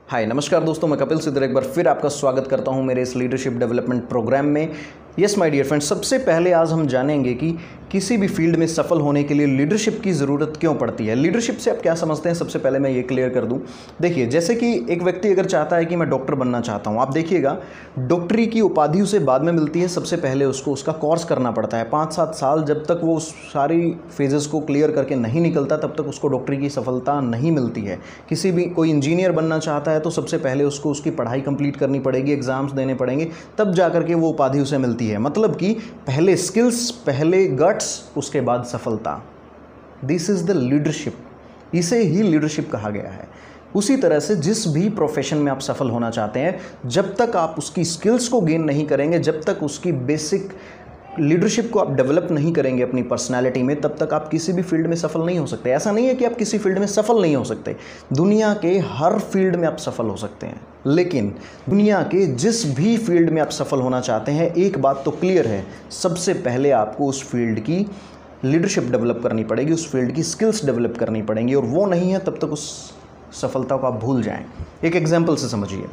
हाय नमस्कार दोस्तों, मैं कपिल सिद्धर एक बार फिर आपका स्वागत करता हूं मेरे इस लीडरशिप डेवलपमेंट प्रोग्राम में। यस माय डियर फ्रेंड्स, सबसे पहले आज हम जानेंगे कि किसी भी फील्ड में सफल होने के लिए लीडरशिप की ज़रूरत क्यों पड़ती है। लीडरशिप से आप क्या समझते हैं, सबसे पहले मैं ये क्लियर कर दूं। देखिए, जैसे कि एक व्यक्ति अगर चाहता है कि मैं डॉक्टर बनना चाहता हूं, आप देखिएगा डॉक्टरी की उपाधि उसे बाद में मिलती है। सबसे पहले उसको उसका कोर्स करना पड़ता है 5-7 साल। जब तक वो सारी फेजेस को क्लियर करके नहीं निकलता तब तक उसको डॉक्टरी की सफलता नहीं मिलती है। किसी भी कोई इंजीनियर बनना चाहता है तो सबसे पहले उसको उसकी पढ़ाई कंप्लीट करनी पड़ेगी, एग्जाम्स देने पड़ेंगे, तब जा करके वो उपाधि उसे मिलती है। मतलब कि पहले स्किल्स, पहले गट्स, उसके बाद सफलता। दिस इज द लीडरशिप, इसे ही लीडरशिप कहा गया है। उसी तरह से जिस भी प्रोफेशन में आप सफल होना चाहते हैं, जब तक आप उसकी स्किल्स को गेन नहीं करेंगे, जब तक उसकी बेसिक लीडरशिप को आप डेवलप नहीं करेंगे अपनी पर्सनालिटी में, तब तक आप किसी भी फील्ड में सफल नहीं हो सकते। ऐसा नहीं है कि आप किसी फील्ड में सफल नहीं हो सकते, दुनिया के हर फील्ड में आप सफल हो सकते हैं। लेकिन दुनिया के जिस भी फील्ड में आप सफल होना चाहते हैं, एक बात तो क्लियर है, सबसे पहले आपको उस फील्ड की लीडरशिप डेवलप करनी पड़ेगी, उस फील्ड की स्किल्स डेवलप करनी पड़ेंगी, और वो नहीं है तब तक उस सफलता को आप भूल जाएं। एक एग्जाम्पल से समझिए,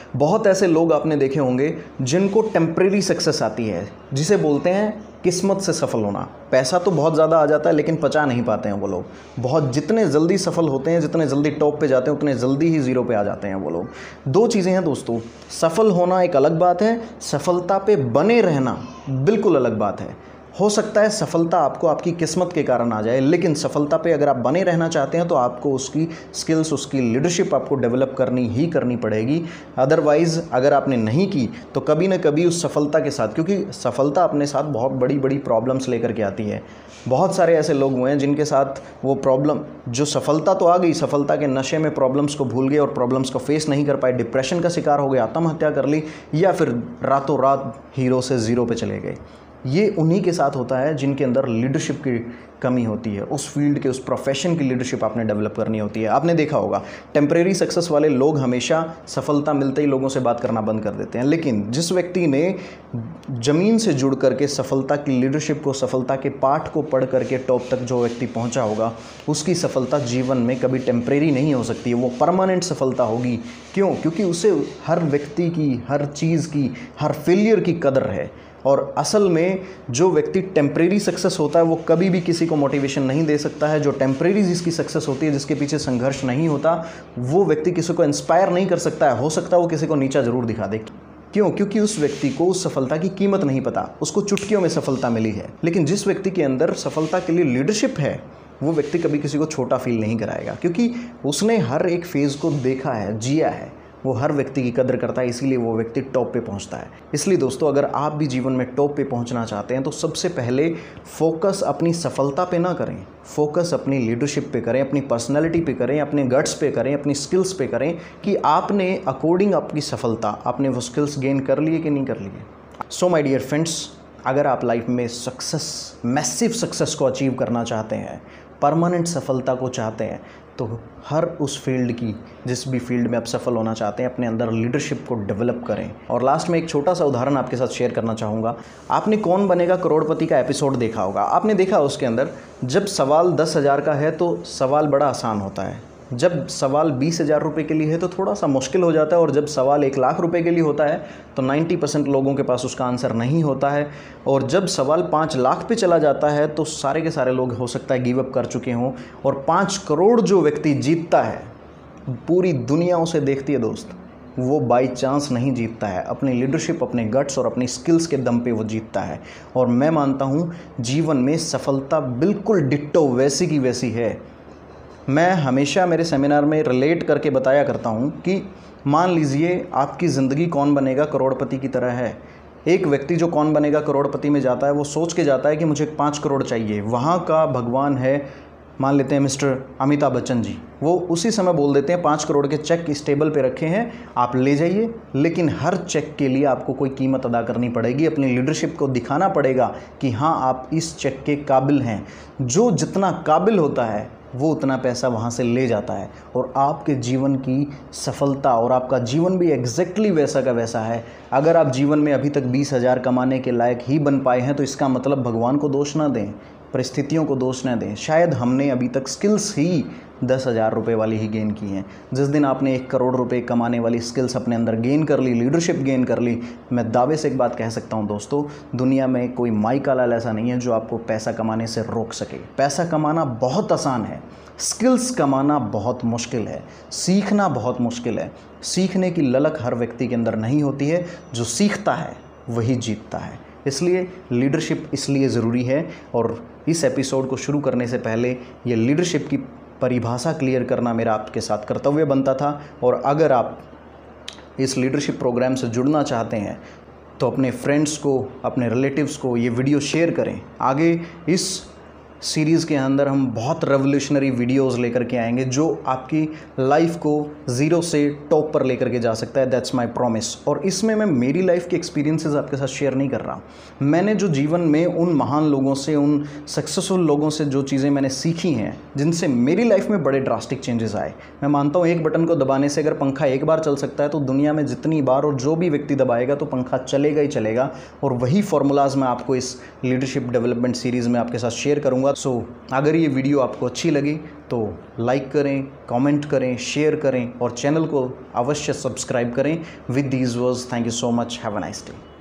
बहुत ऐसे लोग आपने देखे होंगे जिनको टेम्परेरी सक्सेस आती है, जिसे बोलते हैं किस्मत से सफल होना। पैसा तो बहुत ज़्यादा आ जाता है लेकिन पचा नहीं पाते हैं वो लोग। बहुत जितने जल्दी सफल होते हैं, जितने जल्दी टॉप पे जाते हैं, उतने जल्दी ही ज़ीरो पे आ जाते हैं वो लोग। दो चीज़ें हैं दोस्तों, सफल होना एक अलग बात है, सफलता पे बने रहना बिल्कुल अलग बात है। हो सकता है सफलता आपको आपकी किस्मत के कारण आ जाए, लेकिन सफलता पे अगर आप बने रहना चाहते हैं तो आपको उसकी स्किल्स, उसकी लीडरशिप आपको डेवलप करनी ही करनी पड़ेगी। अदरवाइज़ अगर आपने नहीं की तो कभी ना कभी उस सफलता के साथ, क्योंकि सफलता अपने साथ बहुत बड़ी बड़ी प्रॉब्लम्स लेकर के आती है। बहुत सारे ऐसे लोग हुए हैं जिनके साथ वो प्रॉब्लम, जो सफलता तो आ गई, सफलता के नशे में प्रॉब्लम्स को भूल गए और प्रॉब्लम्स को फेस नहीं कर पाए, डिप्रेशन का शिकार हो गए, आत्महत्या कर ली, या फिर रातों रात हीरो से ज़ीरो पे चले गए। ये उन्हीं के साथ होता है जिनके अंदर लीडरशिप की कमी होती है। उस फील्ड के, उस प्रोफेशन की लीडरशिप आपने डेवलप करनी होती है। आपने देखा होगा टेम्परेरी सक्सेस वाले लोग हमेशा सफलता मिलते ही लोगों से बात करना बंद कर देते हैं, लेकिन जिस व्यक्ति ने ज़मीन से जुड़ करके सफलता की लीडरशिप को, सफलता के पाठ को पढ़ करके टॉप तक जो व्यक्ति पहुंचा होगा, उसकी सफलता जीवन में कभी टेम्परेरी नहीं हो सकती है, वो परमानेंट सफलता होगी। क्यों? क्योंकि उसे हर व्यक्ति की, हर चीज़ की, हर फेलियर की कदर है। और असल में जो व्यक्ति टेम्परेरी सक्सेस होता है वो कभी भी किसी को मोटिवेशन नहीं दे सकता है। जो टेम्परेरी जिसकी सक्सेस होती है, जिसके पीछे संघर्ष नहीं होता, वो व्यक्ति किसी को इंस्पायर नहीं कर सकता है। हो सकता है वो किसी को नीचा ज़रूर दिखा दे। क्यों? क्योंकि उस व्यक्ति को उस सफलता की कीमत नहीं पता, उसको चुटकियों में सफलता मिली है। लेकिन जिस व्यक्ति के अंदर सफलता के लिए लीडरशिप है, वो व्यक्ति कभी किसी को छोटा फील नहीं कराएगा, क्योंकि उसने हर एक फेज़ को देखा है, जिया है। वो हर व्यक्ति की कदर करता है, इसीलिए वो व्यक्ति टॉप पे पहुंचता है। इसलिए दोस्तों, अगर आप भी जीवन में टॉप पे पहुंचना चाहते हैं तो सबसे पहले फोकस अपनी सफलता पे ना करें, फोकस अपनी लीडरशिप पे करें, अपनी पर्सनैलिटी पे करें, अपने गट्स पे करें, अपनी स्किल्स पे करें कि आपने अकॉर्डिंग आपकी सफलता, आपने वो स्किल्स गेन कर लिए कि नहीं कर लिए। सो माय डियर फ्रेंड्स, अगर आप लाइफ में सक्सेस, मैसिव सक्सेस को अचीव करना चाहते हैं, परमानेंट सफलता को चाहते हैं, तो हर उस फील्ड की, जिस भी फील्ड में आप सफल होना चाहते हैं, अपने अंदर लीडरशिप को डेवलप करें। और लास्ट में एक छोटा सा उदाहरण आपके साथ शेयर करना चाहूँगा। आपने कौन बनेगा करोड़पति का एपिसोड देखा होगा। आपने देखा उसके अंदर जब सवाल 10,000 का है तो सवाल बड़ा आसान होता है, जब सवाल 20,000 रुपये के लिए है तो थोड़ा सा मुश्किल हो जाता है, और जब सवाल 1,00,000 रुपये के लिए होता है तो 90% लोगों के पास उसका आंसर नहीं होता है। और जब सवाल 5 लाख पे चला जाता है तो सारे के सारे लोग हो सकता है गिव अप कर चुके हों, और 5 करोड़ जो व्यक्ति जीतता है, पूरी दुनिया उसे देखती है दोस्त, वो बाई चांस नहीं जीतता है, अपनी लीडरशिप, अपने गट्स और अपनी स्किल्स के दम पे वो जीतता है। और मैं मानता हूँ जीवन में सफलता बिल्कुल डिट्टो वैसी की वैसी है। मैं हमेशा मेरे सेमिनार में रिलेट करके बताया करता हूँ कि मान लीजिए आपकी ज़िंदगी कौन बनेगा करोड़पति की तरह है। एक व्यक्ति जो कौन बनेगा करोड़पति में जाता है, वो सोच के जाता है कि मुझे 5 करोड़ चाहिए। वहाँ का भगवान है, मान लेते हैं मिस्टर अमिताभ बच्चन जी, वो उसी समय बोल देते हैं 5 करोड़ के चेक इस टेबल पे रखे हैं, आप ले जाइए। लेकिन हर चेक के लिए आपको कोई कीमत अदा करनी पड़ेगी, अपनी लीडरशिप को दिखाना पड़ेगा कि हाँ आप इस चेक के काबिल हैं। जो जितना काबिल होता है वो उतना पैसा वहाँ से ले जाता है, और आपके जीवन की सफलता और आपका जीवन भी एग्जैक्टली वैसा का वैसा है। अगर आप जीवन में अभी तक 20,000 कमाने के लायक ही बन पाए हैं तो इसका मतलब भगवान को दोष ना दें, परिस्थितियों को दोष न दें। शायद हमने अभी तक स्किल्स ही 10,000 रुपये वाली ही गेन की हैं। जिस दिन आपने 1 करोड़ रुपए कमाने वाली स्किल्स अपने अंदर गेन कर ली, लीडरशिप गेन कर ली, मैं दावे से एक बात कह सकता हूं दोस्तों, दुनिया में कोई माई का लाल ऐसा नहीं है जो आपको पैसा कमाने से रोक सके। पैसा कमाना बहुत आसान है, स्किल्स कमाना बहुत मुश्किल है, सीखना बहुत मुश्किल है। सीखने की ललक हर व्यक्ति के अंदर नहीं होती है, जो सीखता है वही जीतता है। इसलिए लीडरशिप इसलिए ज़रूरी है। और इस एपिसोड को शुरू करने से पहले ये लीडरशिप की परिभाषा क्लियर करना मेरा आपके साथ कर्तव्य बनता था। और अगर आप इस लीडरशिप प्रोग्राम से जुड़ना चाहते हैं तो अपने फ्रेंड्स को, अपने रिलेटिव्स को ये वीडियो शेयर करें। आगे इस सीरीज़ के अंदर हम बहुत रेवोल्यूशनरी वीडियोस लेकर के आएंगे जो आपकी लाइफ को ज़ीरो से टॉप पर लेकर के जा सकता है। That's my promise. और इसमें मैं मेरी लाइफ के एक्सपीरियंसेस आपके साथ शेयर नहीं कर रहा। मैंने जो जीवन में उन महान लोगों से, उन सक्सेसफुल लोगों से जो चीज़ें मैंने सीखी हैं, जिनसे मेरी लाइफ में बड़े ड्रास्टिक चेंजेस आए। मैं मानता हूँ एक बटन को दबाने से अगर पंखा एक बार चल सकता है तो दुनिया में जितनी बार और जो भी व्यक्ति दबाएगा तो पंखा चलेगा ही चलेगा। और वही फॉर्मूलाज मैं आपको इस लीडरशिप डेवलपमेंट सीरीज़ में आपके साथ शेयर करूँगा। सो अगर ये वीडियो आपको अच्छी लगी तो लाइक करें, कमेंट करें, शेयर करें और चैनल को अवश्य सब्सक्राइब करें। With these words, thank you so much, have a nice day.